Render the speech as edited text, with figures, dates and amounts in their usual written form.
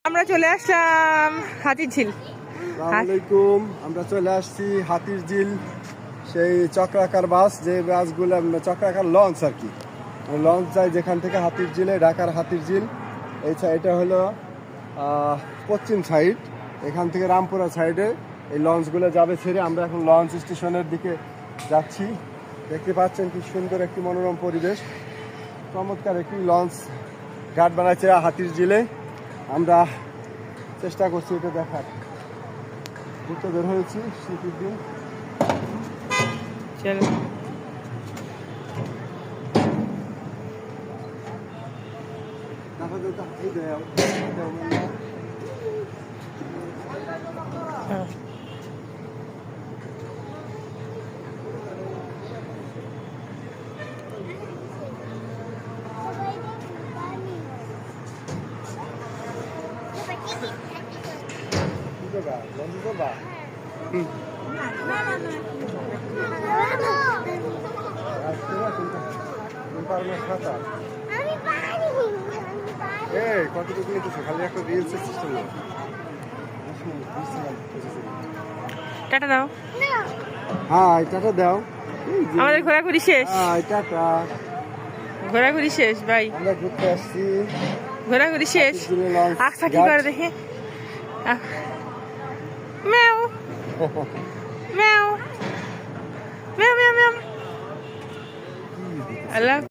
আমরা চলে আসলাম হাতির ঝিল। আসসালামাইকুম, আমরা চলে আসছি হাতির ঝিল। সেই চক্রাকার বাস, যে বাসগুলো চক্রাকার লঞ্চ আর কি, লঞ্চ যায় যেখান থেকে হাতির ঝিলে, ঢাকার হাতির ঝিল। এটা হলো পশ্চিম সাইড, এখান থেকে রামপুরা সাইডে এই লঞ্চগুলো যাবে ছেড়ে। আমরা এখন লঞ্চ স্টেশনের দিকে যাচ্ছি। দেখতে পাচ্ছেন কি সুন্দর একটি মনোরম পরিবেশ, চমৎকার একটি লঞ্চ ঘাট বানাচ্ছে হাতির ঝিলে। আমরা চেষ্টা করছি এটা দেখার। ঘুরতে বের হয়েছি শীতের দিন। চলো কতটুকু নিতেছে, খালি একটা রিলসের সিস্টেম না। টাটা দাও। হ্যাঁ টাটা দাও। আমাদের ঘোরাঘুরি শেষ। হ্যাঁ টাটা, ঘোরাঘুরি শেষ ভাই, আমরা ঘুরতে আসছি। ঘোরাঘুরি শেষ। আচ্ছা কি করে দেখে ম্যাও ম্যাও ম্যাও ম্যাও ম্যাও। আল্লাহ।